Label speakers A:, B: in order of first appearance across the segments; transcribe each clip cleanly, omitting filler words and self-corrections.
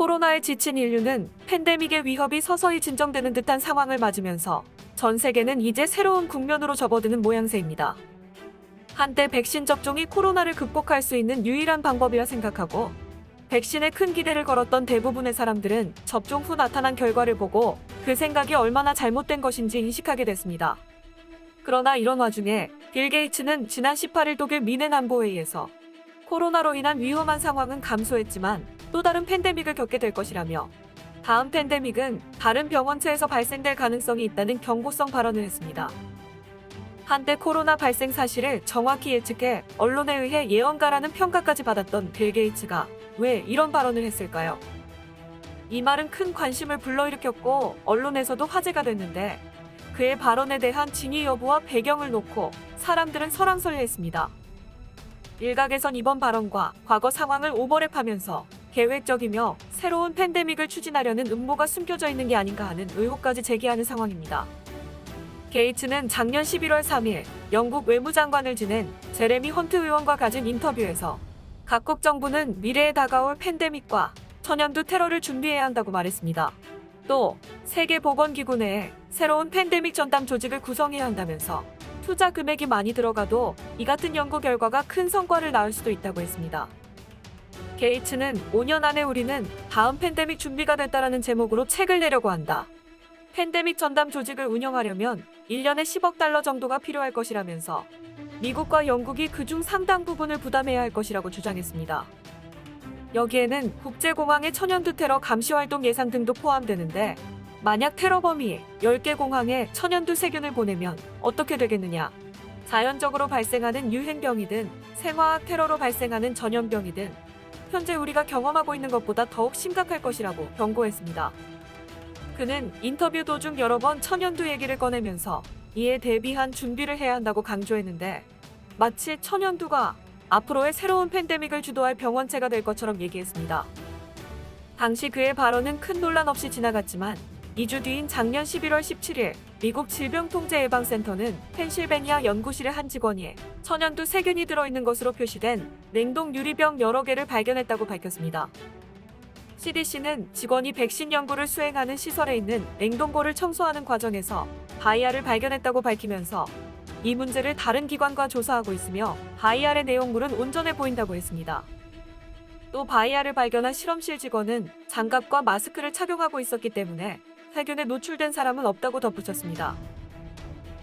A: 코로나에 지친 인류는 팬데믹의 위협이 서서히 진정되는 듯한 상황을 맞으면서 전 세계는 이제 새로운 국면으로 접어드는 모양새입니다. 한때 백신 접종이 코로나를 극복할 수 있는 유일한 방법이라 생각하고 백신에 큰 기대를 걸었던 대부분의 사람들은 접종 후 나타난 결과를 보고 그 생각이 얼마나 잘못된 것인지 인식하게 됐습니다. 그러나 이런 와중에 빌 게이츠는 지난 18일 독일 미넨 안보회의에서 코로나로 인한 위험한 상황은 감소했지만 또 다른 팬데믹을 겪게 될 것이라며 다음 팬데믹은 다른 병원체에서 발생될 가능성이 있다는 경고성 발언을 했습니다. 한때 코로나 발생 사실을 정확히 예측해 언론에 의해 예언가라는 평가까지 받았던 빌 게이츠가 왜 이런 발언을 했을까요? 이 말은 큰 관심을 불러일으켰고 언론에서도 화제가 됐는데 그의 발언에 대한 진위 여부와 배경을 놓고 사람들은 설왕설래했습니다. 일각에선 이번 발언과 과거 상황을 오버랩하면서 계획적이며 새로운 팬데믹을 추진하려는 음모가 숨겨져 있는 게 아닌가 하는 의혹까지 제기하는 상황입니다. 게이츠는 작년 11월 3일 영국 외무장관을 지낸 제레미 헌트 의원과 가진 인터뷰에서 각국 정부는 미래에 다가올 팬데믹과 천연두 테러를 준비해야 한다고 말했습니다. 또 세계보건기구 내에 새로운 팬데믹 전담 조직을 구성해야 한다면서 투자 금액이 많이 들어가도 이 같은 연구 결과가 큰 성과를 낳을 수도 있다고 했습니다. 게이츠는 5년 안에 우리는 다음 팬데믹 준비가 됐다라는 제목으로 책을 내려고 한다. 팬데믹 전담 조직을 운영하려면 1년에 10억 달러 정도가 필요할 것이라면서 미국과 영국이 그중 상당 부분을 부담해야 할 것이라고 주장했습니다. 여기에는 국제공항의 천연두 테러 감시활동 예산 등도 포함되는데 만약 테러범이 10개 공항에 천연두 세균을 보내면 어떻게 되겠느냐? 자연적으로 발생하는 유행병이든 생화학 테러로 발생하는 전염병이든 현재 우리가 경험하고 있는 것보다 더욱 심각할 것이라고 경고했습니다. 그는 인터뷰 도중 여러 번 천연두 얘기를 꺼내면서 이에 대비한 준비를 해야 한다고 강조했는데 마치 천연두가 앞으로의 새로운 팬데믹을 주도할 병원체가 될 것처럼 얘기했습니다. 당시 그의 발언은 큰 논란 없이 지나갔지만 2주 뒤인 작년 11월 17일 미국 질병통제예방센터는 펜실베니아 연구실의 한 직원이 천연두 세균이 들어있는 것으로 표시된 냉동 유리병 여러 개를 발견했다고 밝혔습니다. CDC는 직원이 백신 연구를 수행하는 시설에 있는 냉동고를 청소하는 과정에서 바이알을 발견했다고 밝히면서 이 문제를 다른 기관과 조사하고 있으며 바이알의 내용물은 온전해 보인다고 했습니다. 또 바이알을 발견한 실험실 직원은 장갑과 마스크를 착용하고 있었기 때문에 세균에 노출된 사람은 없다고 덧붙였습니다.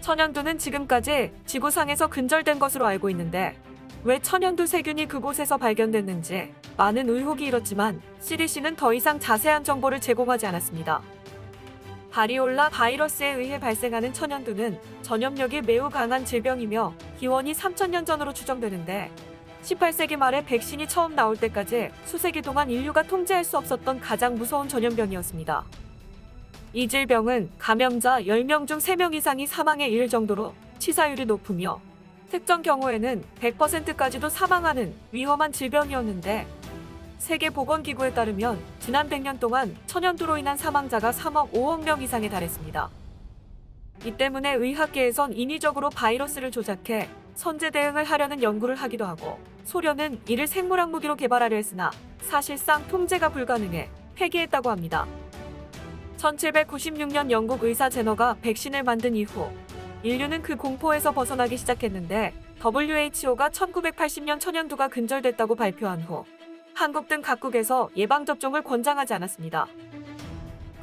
A: 천연두는 지금까지 지구상에서 근절된 것으로 알고 있는데 왜 천연두 세균이 그곳에서 발견됐는지 많은 의혹이 일었지만 CDC는 더 이상 자세한 정보를 제공하지 않았습니다. 바리올라 바이러스에 의해 발생하는 천연두는 전염력이 매우 강한 질병이며 기원이 3000년 전으로 추정되는데 18세기 말에 백신이 처음 나올 때까지 수세기 동안 인류가 통제할 수 없었던 가장 무서운 전염병이었습니다. 이 질병은 감염자 10명 중 3명 이상이 사망에 이를 정도로 치사율이 높으며 특정 경우에는 100%까지도 사망하는 위험한 질병이었는데 세계보건기구에 따르면 지난 100년 동안 천연두로 인한 사망자가 3억 5억 명 이상에 달했습니다. 이 때문에 의학계에선 인위적으로 바이러스를 조작해 선제 대응을 하려는 연구를 하기도 하고 소련은 이를 생물학 무기로 개발하려 했으나 사실상 통제가 불가능해 폐기했다고 합니다. 1796년 영국 의사 제너가 백신을 만든 이후 인류는 그 공포에서 벗어나기 시작했는데 WHO가 1980년 천연두가 근절됐다고 발표한 후 한국 등 각국에서 예방접종을 권장하지 않았습니다.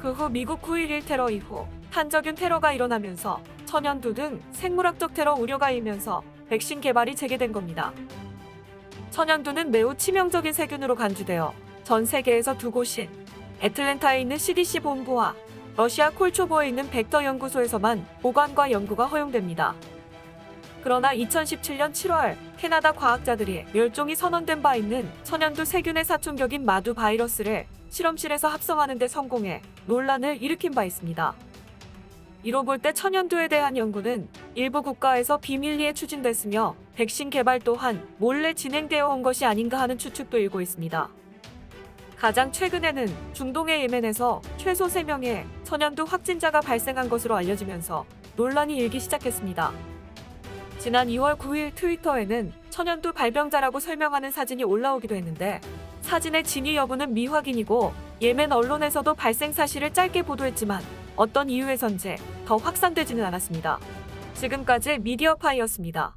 A: 그 후 미국 9.11 테러 이후 탄저균 테러가 일어나면서 천연두 등 생물학적 테러 우려가 일면서 백신 개발이 재개된 겁니다. 천연두는 매우 치명적인 세균으로 간주되어 전 세계에서 두 곳인 애틀랜타에 있는 CDC 본부와 러시아 콜초보에 있는 벡터 연구소에서만 보관과 연구가 허용됩니다. 그러나 2017년 7월 캐나다 과학자들이 멸종이 선언된 바 있는 천연두 세균의 사촌격인 마두 바이러스를 실험실에서 합성하는 데 성공해 논란을 일으킨 바 있습니다. 이로 볼 때 천연두에 대한 연구는 일부 국가에서 비밀리에 추진됐으며 백신 개발 또한 몰래 진행되어 온 것이 아닌가 하는 추측도 일고 있습니다. 가장 최근에는 중동의 예멘에서 최소 3명의 천연두 확진자가 발생한 것으로 알려지면서 논란이 일기 시작했습니다. 지난 2월 9일 트위터에는 천연두 발병자라고 설명하는 사진이 올라오기도 했는데 사진의 진위 여부는 미확인이고 예멘 언론에서도 발생 사실을 짧게 보도했지만 어떤 이유에선지 더 확산되지는 않았습니다. 지금까지 미디어파이였습니다.